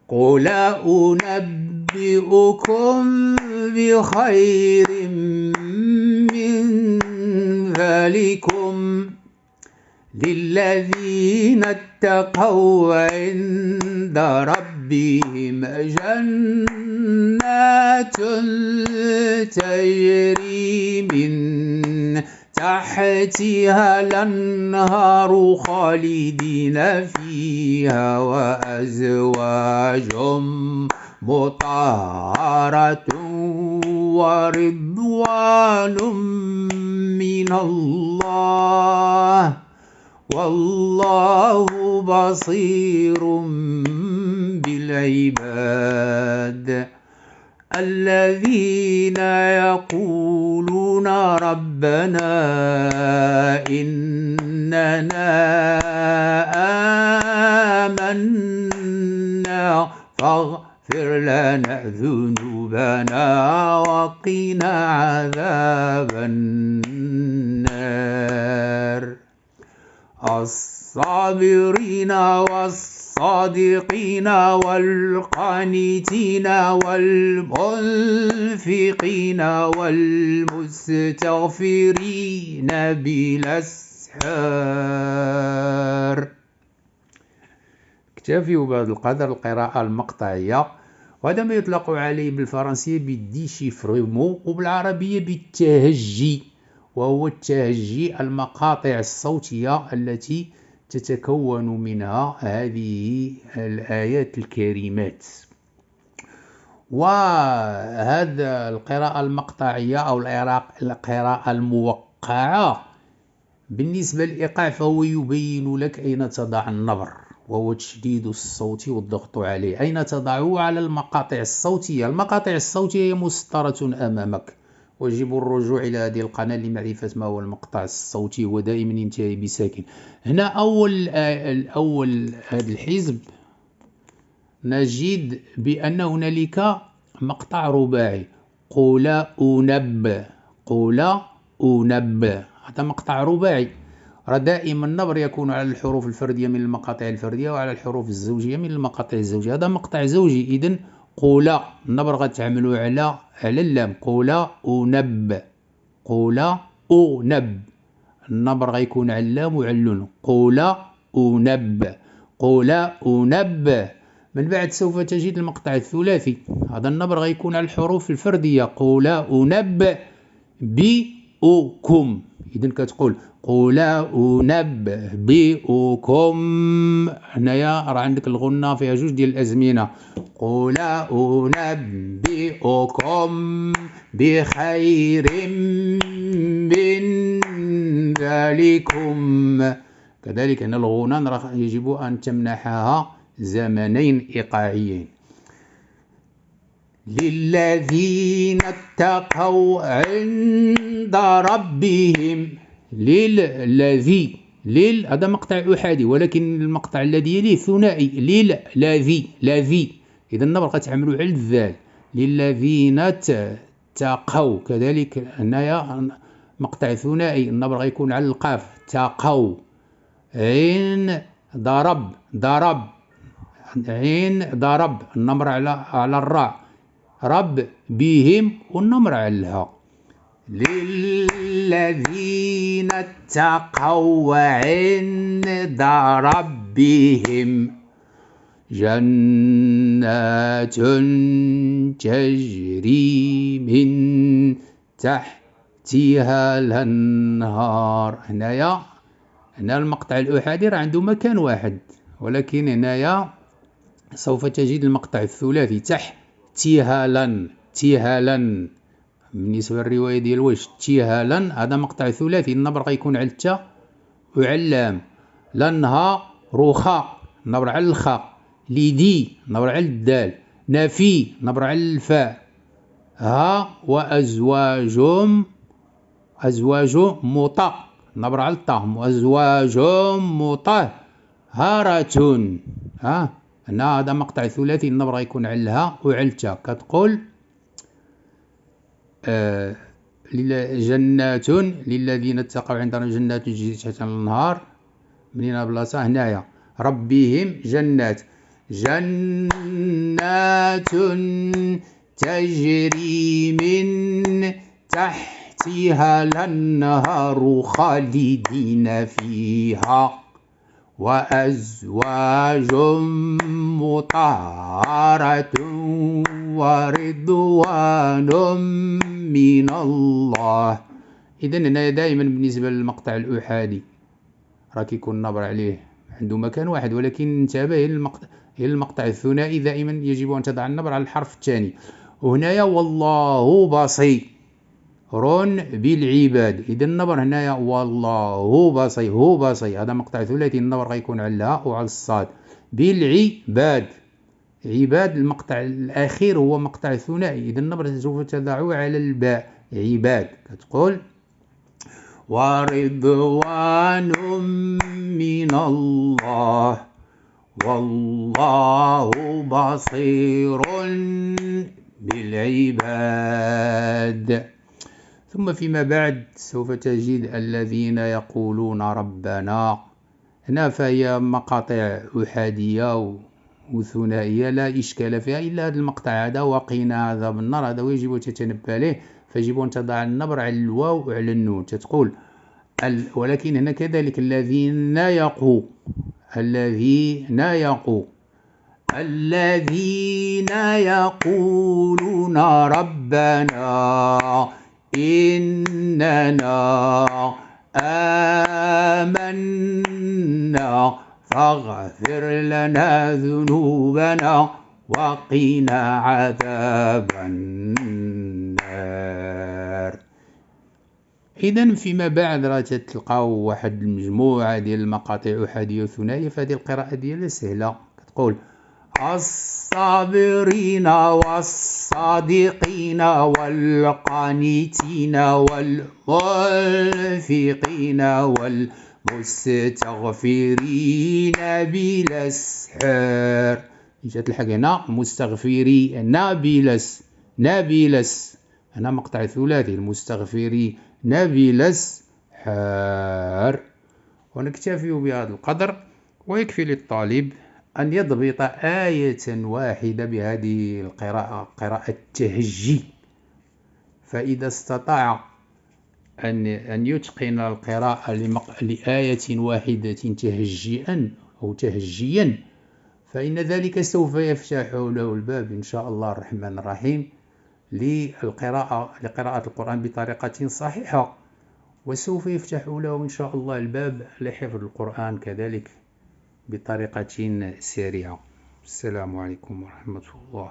قل أنبئكم بخير من ذلكم للذين اتقوا عند ربهم جنات تجري من تحتها الأنهار خالدين فيها وأزواج مطهرة ورضوان من الله والله بصير بالعباد الذين يقولون ربنا إننا آمنا فاغفر لنا ذنوبنا وقنا عذاب النار الصابرين والصادقين والقانتين والمنفقين والمستغفرين بالأسحار. اكتفي بهذا القدر القراءة المقطعية، وهذا ما يطلق عليه بالفرنسية بالديشيفرمون وبالعربية بالتهجي، وهو التهجي المقاطع الصوتية التي تتكون منها هذه الآيات الكريمات. وهذا القراءة المقطعية أو القراءة الموقعة بالنسبة للإيقاع فهو يبين لك أين تضع النبر، وهو تشديد الصوت والضغط عليه. أين تضعه؟ على المقاطع الصوتية. المقاطع الصوتية مسطرة أمامك، ويجب الرجوع إلى هذه القناة لمعرفة ما هو المقطع الصوتي، ودائما ينتهي بساكن. هنا أول هذا الحزب نجد بأن هنالك مقطع رباعي، قل أنب، قل أنب، هذا مقطع رباعي. دائما النبر يكون على الحروف الفردية من المقاطع الفردية وعلى الحروف الزوجية من المقاطع الزوجية. هذا مقطع زوجي، إذن قل النبر غتعملوا على اللام، قل أنب، قل أنب، النبر غيكون على اللام وعلى اللون، قل أنب، قل أنب. من بعد سوف تجد المقطع الثلاثي، هذا النبر غيكون على الحروف الفردية، قل أنب بئكم، إذن كتقول قل أنبئكم. هنايا راه عندك الغنة فيها جوج ديال الأزمنة، قل أنبئكم بخير من ذلكم. كذلك هنا الغنى راه يجب أن تمنحها زمنين إيقاعيين. للذين اتقوا عند ربهم، للذي، هذا مقطع أحادي، ولكن المقطع الذي يليه ثنائي، للذي، إذا النبر غتعملوا على الذال، للذين اتقوا. كذلك هنايا مقطع ثنائي، النبر غيكون على القاف، تقوا. عين ضرب، عين ضرب، النمر على الراء، رب بهم والنمر على الها. للذين اتقوا عند ربهم جنات تجري من تحتها الأنهار. هنا المقطع الأحادي راه عنده مكان واحد، ولكن هنايا سوف تجد المقطع الثلاثي، تهالا، بالنسبة للرواية ديال واش تهالا، هذا مقطع ثلاثي، النبر غيكون على التاء وعلى اللام. لنها رخاء، النبر على الخاء. لدي، النبر على الدال. نفي، النبر على الفاء. ها وأزواج مطهرة، النبر على الطاء. وأزواج مطهرة. هنا هذا مقطع ثلاثي، النبر غيكون على الها وعلى التاء. كتقول جنات للذين اتقوا عندنا جنات تجري تحتها الأنهار. منين بلاصة هنايا ربهم جنات، جنات تجري من تحتها الأنهار خالدين فيها وأزواج مطهرة ورضوان من الله. إذن هنا دائما بالنسبة للمقطع الأحادي راه كيكون النبر عليه عنده مكان واحد، ولكن انتبه المقطع الثنائي دائما يجب أن تضع النبر على الحرف الثاني. وهنايا والله بصير بالعباد، إذا النبر هنايا والله بصير، هو بصير، هذا مقطع ثلاثي، النبر غيكون على الهاء وعلى الصاد. بالعباد، عباد المقطع الأخير هو مقطع ثنائي، إذا النبر سوف تضعه على الباء، عباد. كتقول ورضوان من الله والله بصير بالعباد. ثم فيما بعد سوف تجد الذين يقولون ربنا، هنا فهي مقاطع أحادية وثنائية لا إشكال فيها إلا هذا المقطع هذا، وقينا عذاب النار، هذا يجب تتنبه له، فيجب أن تضع النبر على الواو وعلى النون. تقول ولكن هنا كذلك الذين يقولون ربنا إننا آمنا فاغفر لنا ذنوبنا وقنا عذاب النار. إذن فيما بعد راه تلقاو واحد المجموعة ديال المقاطع أحادية وثنائية، فهذه القراءة ديالها سهلة. كتقول الصابرين والصادقين والقانتين والمنفقين والمستغفرين بالأسحار. جات الحق هنا مستغفرين نابلس، هنا مقطع ثلاثي، المستغفرين بالأسحار. ونكتفي بهذا القدر، ويكفي للطالب أن يضبط آية واحدة بهذه القراءة، قراءة التهجي، فإذا استطاع أن يتقن القراءة لآية واحدة تهجيا أو تهجيا، فإن ذلك سوف يفتح له الباب إن شاء الله الرحمن الرحيم لقراءة القرآن بطريقة صحيحة، وسوف يفتح له إن شاء الله الباب لحفظ القرآن كذلك بطريقة سريعة. السلام عليكم ورحمة الله.